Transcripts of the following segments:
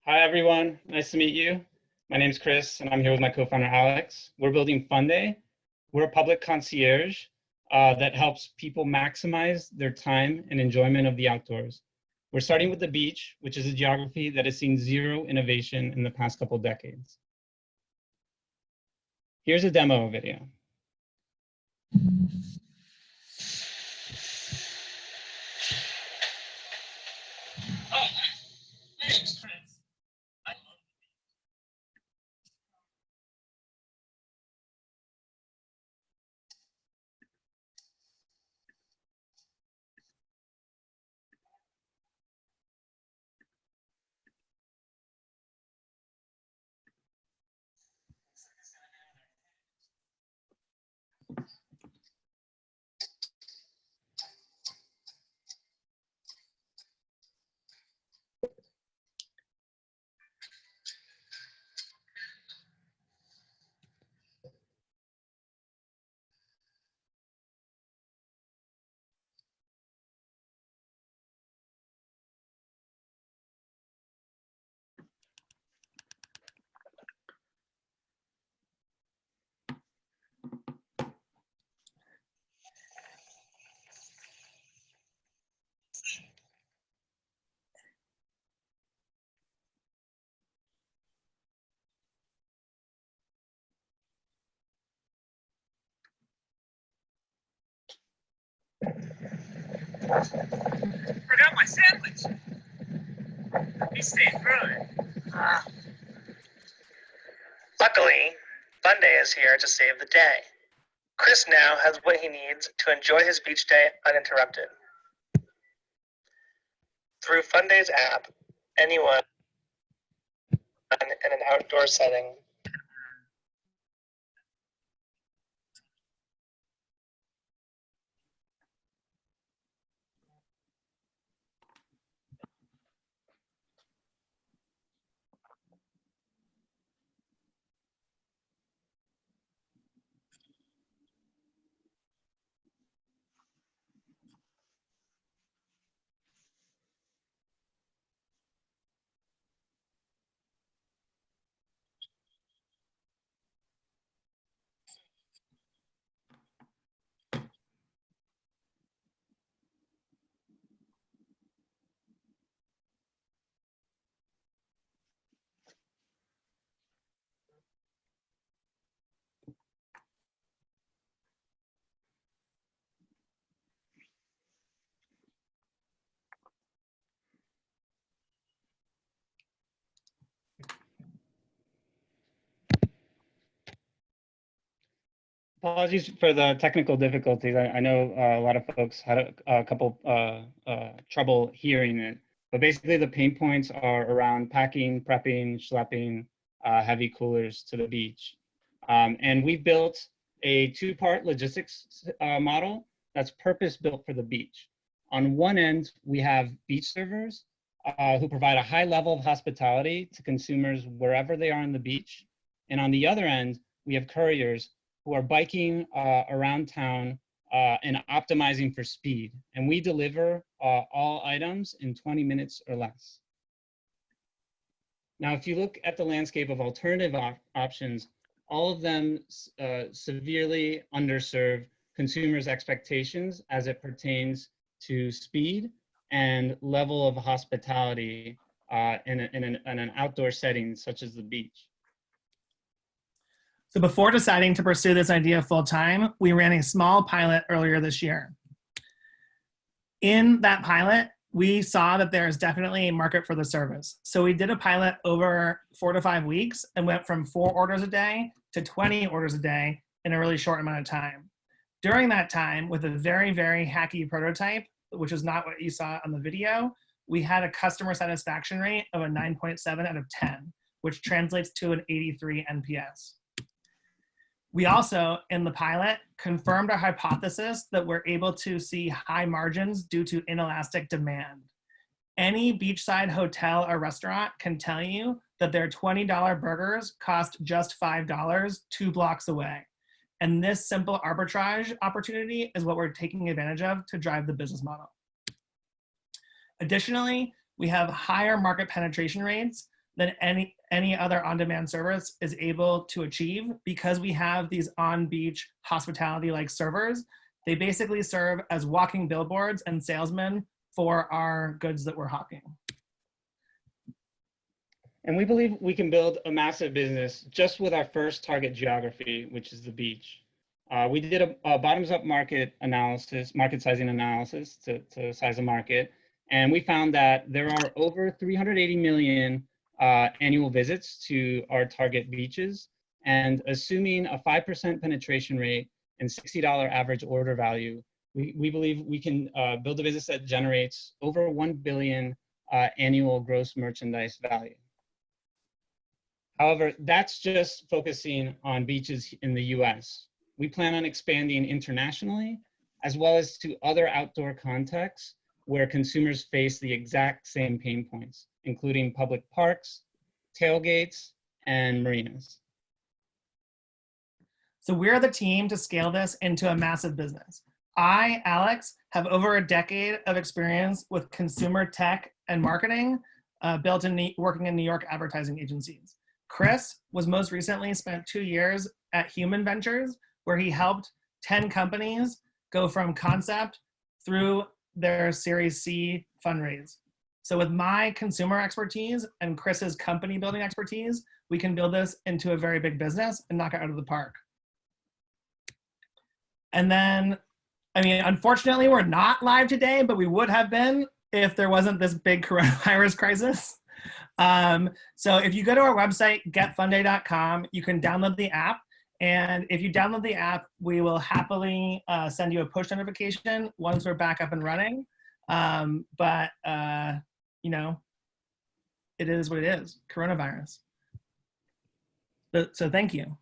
Hi, everyone. Nice to meet you. My name's Chris, and I'm here with my co-founder, Alex. We're building Funday. We're a public concierge that helps people maximize their time and enjoyment of the outdoors. We're starting with the beach, which is a geography that has seen zero innovation in the past couple decades. Here's a demo video. Oh, my name's Chris. Forgot my sandwich. He stayed through it. Luckily, Funday is here to save the day. Chris now has what he needs to enjoy his beach day uninterrupted. Through Funday's app, anyone in an outdoor setting Apologies for the technical difficulties. I know a lot of folks had a couple trouble hearing it, but basically the pain points are around packing, prepping, schlepping heavy coolers to the beach. And we've built a two-part logistics model that's purpose-built for the beach. On one end, we have beach servers who provide a high level of hospitality to consumers wherever they are on the beach. And on the other end, we have couriers who are biking around town and optimizing for speed. And we deliver all items in 20 minutes or less. Now, if you look at the landscape of alternative options, all of them severely underserve consumers' expectations as it pertains to speed and level of hospitality in an outdoor setting such as the beach. So before deciding to pursue this idea full time, we ran a small pilot earlier this year. In that pilot, we saw that there is definitely a market for the service. So we did a pilot over 4 to 5 weeks and went from 4 orders a day to 20 orders a day in a really short amount of time. During that time, with a very, very hacky prototype, which is not what you saw on the video, we had a customer satisfaction rate of a 9.7 out of 10, which translates to an 83 NPS. We also, in the pilot, confirmed our hypothesis that we're able to see high margins due to inelastic demand. Any beachside hotel or restaurant can tell you that their $20 burgers cost just $5 2 blocks away. And this simple arbitrage opportunity is what we're taking advantage of to drive the business model. Additionally, we have higher market penetration rates than any other on-demand service is able to achieve, because we have these on-beach hospitality-like servers. They basically serve as walking billboards and salesmen for our goods that we're hawking. And we believe we can build a massive business just with our first target geography, which is the beach. We did a bottoms-up market analysis, market sizing analysis to size the market, and we found that there are over 380 million annual visits to our target beaches, and assuming a 5% penetration rate and $60 average order value, we believe we can build a business that generates over 1 billion annual gross merchandise value. However, that's just focusing on beaches in the US. We plan on expanding internationally, as well as to other outdoor contexts where consumers face the exact same pain points, including public parks, tailgates, and marinas. So we're the team to scale this into a massive business. I, Alex, have over a decade of experience with consumer tech and marketing, working in New York advertising agencies. Chris was most recently spent 2 years at Human Ventures, where he helped 10 companies go from concept through their Series C fundraise. So with my consumer expertise and Chris's company building expertise, we can build this into a very big business and knock it out of the park. And then, I mean, unfortunately, we're not live today, but we would have been if there wasn't this big coronavirus crisis. So if you go to our website, getfunday.com, you can download the app. And if you download the app, we will happily send you a push notification once we're back up and running. You know, it is what it is, coronavirus. So thank you.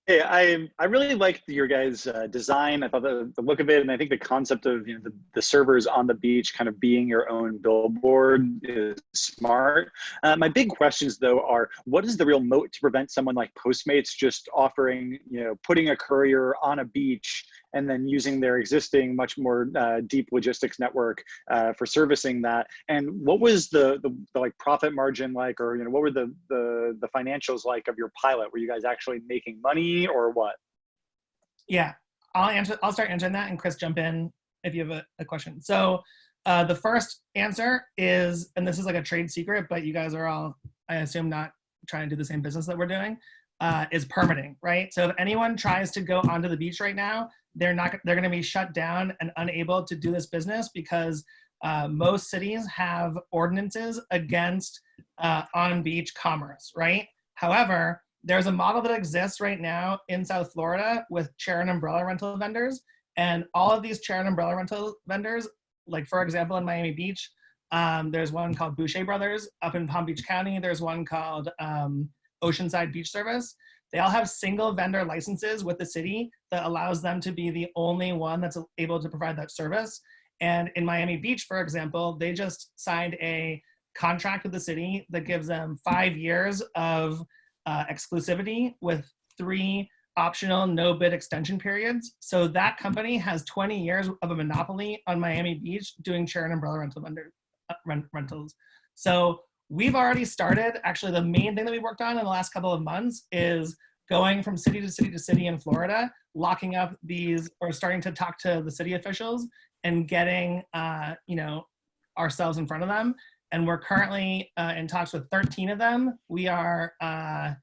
Hey, I really liked your guys' design. I thought the look of it, and I think the concept of the servers on the beach kind of being your own billboard is smart. My big questions though are, what is the real moat to prevent someone like Postmates just offering, putting a courier on a beach and then using their existing much more deep logistics network for servicing that? And what was the like profit margin like, or what were the financials like of your pilot? Were you guys actually making money or what? Yeah, I'll start answering that, and Chris, jump in if you have a question. So the first answer is, and this is like a trade secret, but you guys are all, I assume, not trying to do the same business that we're doing, is permitting, right? So if anyone tries to go onto the beach right now, they're going to be shut down and unable to do this business because most cities have ordinances against on-beach commerce, right? However, there's a model that exists right now in South Florida with chair and umbrella rental vendors, and all of these chair and umbrella rental vendors, like for example in Miami Beach, there's one called Boucher Brothers. Up in Palm Beach County, there's one called Oceanside Beach Service. They all have single vendor licenses with the city that allows them to be the only one that's able to provide that service. And in Miami Beach, for example, they just signed a contract with the city that gives them 5 years of exclusivity with 3 optional no bid extension periods. So that company has 20 years of a monopoly on Miami Beach doing chair and umbrella rental rentals. So we've already started. Actually, the main thing that we worked on in the last couple of months is going from city to city to city in Florida, locking up these, or starting to talk to the city officials and getting ourselves in front of them. And we're currently in talks with 13 of them. We are, how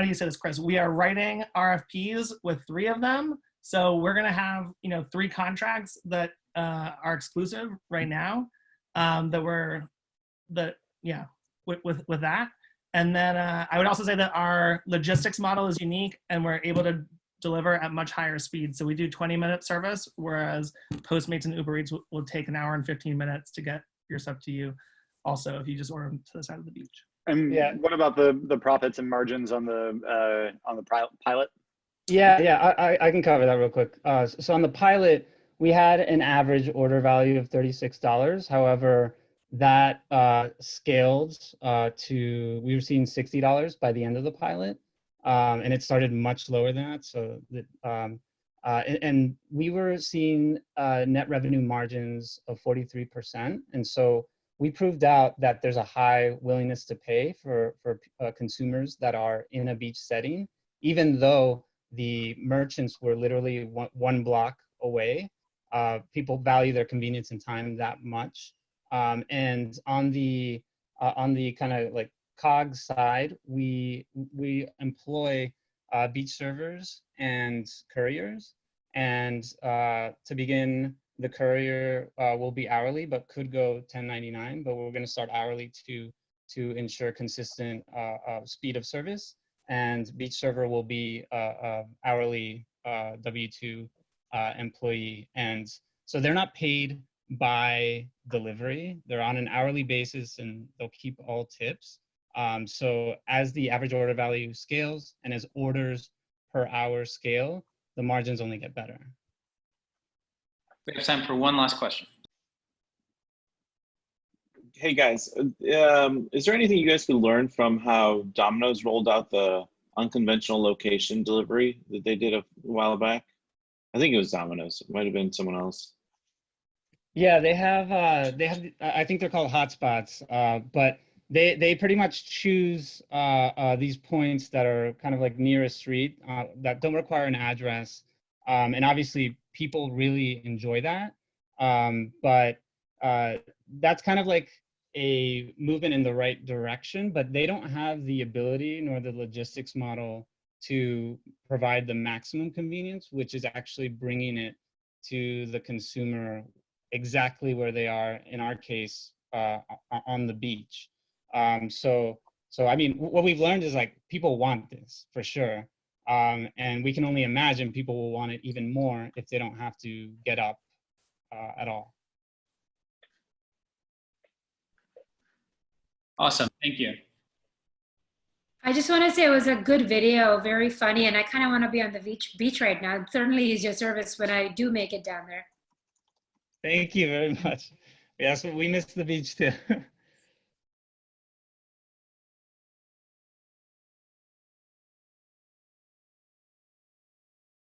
do you say this, Chris? We are writing RFPs with 3 of them. So we're gonna have 3 contracts that are exclusive right now, with that. And then I would also say that our logistics model is unique, and we're able to deliver at much higher speed. So we do 20-minute service, whereas Postmates and Uber Eats will take an hour and 15 minutes to get your stuff to you. Also, if you just order them to the side of the beach. And what about the profits and margins on the pilot? Yeah, I can cover that real quick. So on the pilot, we had an average order value of $36. However, that scaled to, we were seeing $60 by the end of the pilot. And it started much lower than that. So that, and we were seeing net revenue margins of 43%. And so we proved out that there's a high willingness to pay for consumers that are in a beach setting, even though the merchants were literally one block away. People value their convenience and time that much. And on the kind of like COGS side, we employ beach servers and couriers. And to begin, the courier will be hourly, but could go 1099. But we're going to start hourly to ensure consistent speed of service. And beach server will be hourly W2 employee. And so they're not paid by delivery. They're on an hourly basis, and they'll keep all tips. So as the average order value scales and as orders per hour scale, the margins only get better. We have time for one last question. Hey guys, is there anything you guys could learn from how Domino's rolled out the unconventional location delivery that they did a while back? I think it was Domino's. It might have been someone else. Yeah, they have. I think they're called hotspots, but they pretty much choose these points that are kind of like near a street that don't require an address, and obviously people really enjoy that. But that's kind of like a movement in the right direction, but they don't have the ability nor the logistics model to provide the maximum convenience, which is actually bringing it to the consumer exactly where they are, in our case, on the beach. So I mean, what we've learned is like people want this for sure. And we can only imagine people will want it even more if they don't have to get up at all. Awesome, thank you. I just want to say it was a good video, very funny, and I kind of want to be on the beach right now. Certainly use your service when I do make it down there. Thank you very much. Yes, we missed the beach too.